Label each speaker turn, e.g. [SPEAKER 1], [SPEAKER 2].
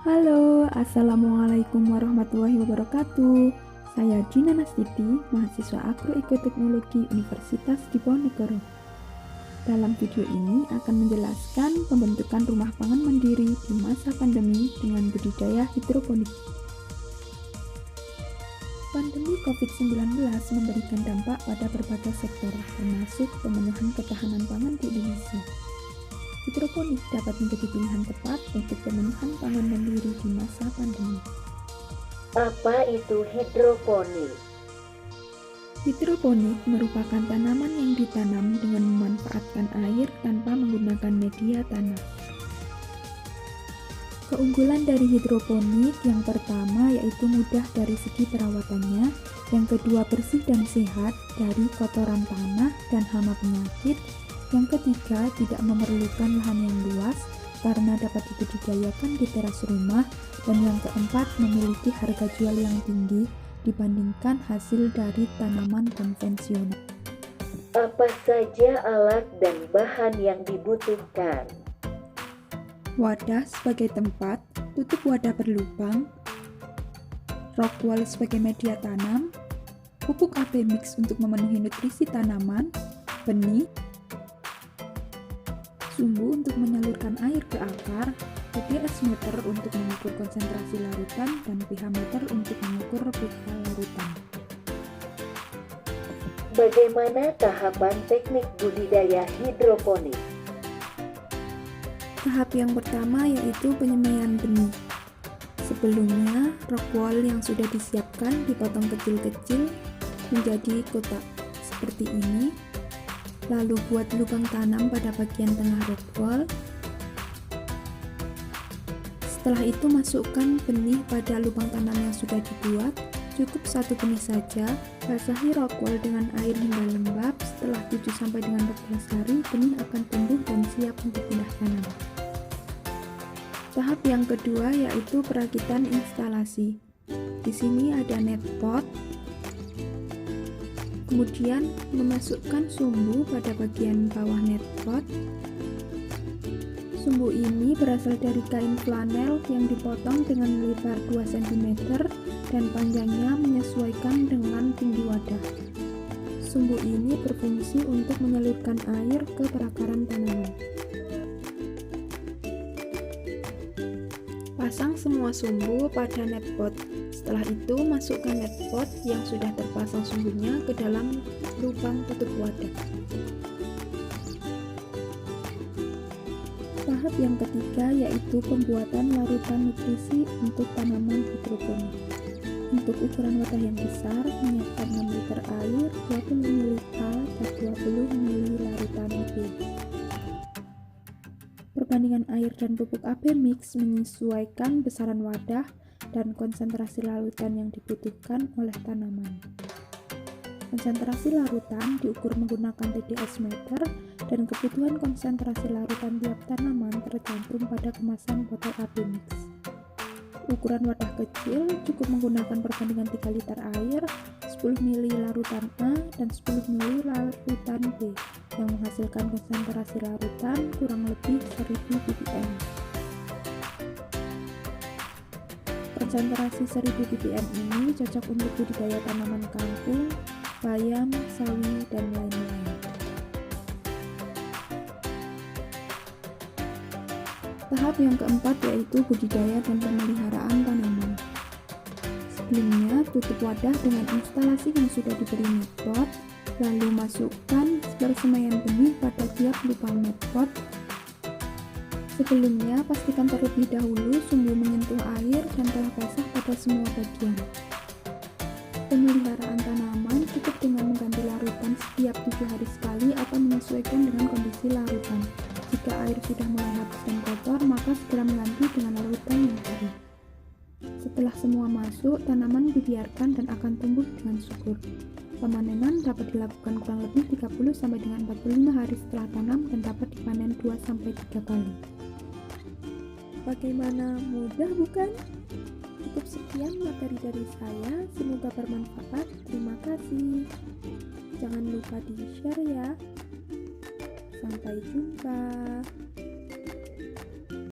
[SPEAKER 1] Halo, Assalamualaikum warahmatullahi wabarakatuh. Saya Gina Nastiti, mahasiswa Agroekoteknologi Universitas Diponegoro. Dalam video ini akan menjelaskan pembentukan rumah pangan mandiri di masa pandemi dengan budidaya hidroponik. Pandemi COVID-19 memberikan dampak pada berbagai sektor, termasuk pemenuhan ketahanan pangan di Indonesia. Hidroponik dapat menjadi pilihan tepat untuk pemenuhan pangan mandiri di masa pandemi.
[SPEAKER 2] Apa itu hidroponik?
[SPEAKER 1] Hidroponik merupakan tanaman yang ditanam dengan memanfaatkan air tanpa menggunakan media tanam. Keunggulan dari hidroponik yang pertama yaitu mudah dari segi perawatannya, yang kedua bersih dan sehat dari kotoran tanah dan hama penyakit, yang ketiga tidak memerlukan lahan yang luas karena dapat dibudidayakan di teras rumah, dan yang keempat memiliki harga jual yang tinggi dibandingkan hasil dari tanaman konvensional.
[SPEAKER 2] Apa saja alat dan bahan yang dibutuhkan?
[SPEAKER 1] Wadah sebagai tempat, tutup wadah berlubang, rock wool sebagai media tanam, pupuk AB mix untuk memenuhi nutrisi tanaman, benih, sumbu untuk menyalurkan air ke akar, TDS meter untuk mengukur konsentrasi larutan, dan pH meter untuk mengukur pH larutan.
[SPEAKER 2] Bagaimana tahapan teknik budidaya hidroponik?
[SPEAKER 1] Tahap yang pertama yaitu penyemaian benih. Sebelumnya, rock wool yang sudah disiapkan dipotong kecil-kecil menjadi kotak seperti ini. Lalu buat lubang tanam pada bagian tengah rock wool. Setelah itu masukkan benih pada lubang tanam yang sudah dibuat. Cukup satu benih saja. Basahi rock wool dengan air hingga lembab. Setelah 7-14 hari, benih akan tumbuh dan siap untuk pindah tanam. Tahap yang kedua yaitu perakitan instalasi. Di sini ada net pot. Kemudian memasukkan sumbu pada bagian bawah net pot. Sumbu ini berasal dari kain flanel yang dipotong dengan lebar 2 cm dan panjangnya menyesuaikan dengan tinggi wadah. Sumbu ini berfungsi untuk menyalurkan air ke perakaran tanaman. Pasang semua sumbu pada net pot. Setelah itu, masukkan net pot yang sudah terpasang sumbunya ke dalam lubang tutup wadah. Tahap yang ketiga yaitu pembuatan larutan nutrisi untuk tanaman hidroponik. Untuk ukuran wadah yang besar, menyiapkan 6 liter air, 20 ml A dan 20 ml larutan AB. Perbandingan air dan pupuk AB mix menyesuaikan besaran wadah dan konsentrasi larutan yang dibutuhkan oleh tanaman. Konsentrasi larutan diukur menggunakan TDS meter dan kebutuhan konsentrasi larutan tiap tanaman tercantum pada kemasan botol AB mix. Ukuran wadah kecil cukup menggunakan perbandingan 3 liter air, 10 ml larutan A dan 10 ml larutan B yang menghasilkan konsentrasi larutan kurang lebih 1000 ppm. Konsentrasi 1000 ppm ini cocok untuk budidaya tanaman kangkung, bayam, sawi, dan lain-lain. Tahap yang keempat yaitu budidaya dan pemeliharaan tanaman. Sebelumnya, tutup wadah dengan instalasi yang sudah diberi net pot, lalu masukkan persemaian benih pada tiap lubang net pot. Sebelumnya, pastikan terlebih dahulu sumbu menyentuh air dan telah basah pada semua bagian. Pemeliharaan tanaman cukup dengan mengganti larutan setiap 7 hari sekali atau menyesuaikan dengan kondisi larutan. Jika air sudah mulai habis dan kotor, maka segera mengganti dengan larutan yang baru. Setelah semua masuk, tanaman dibiarkan dan akan tumbuh dengan subur. Pemanenan dapat dilakukan kurang lebih 30-45 hari setelah tanam dan dapat dipanen 2-3 kali. Bagaimana mudah bukan? Cukup sekian materi dari saya, semoga bermanfaat. Terima kasih. Jangan lupa di-share ya. Sampai jumpa.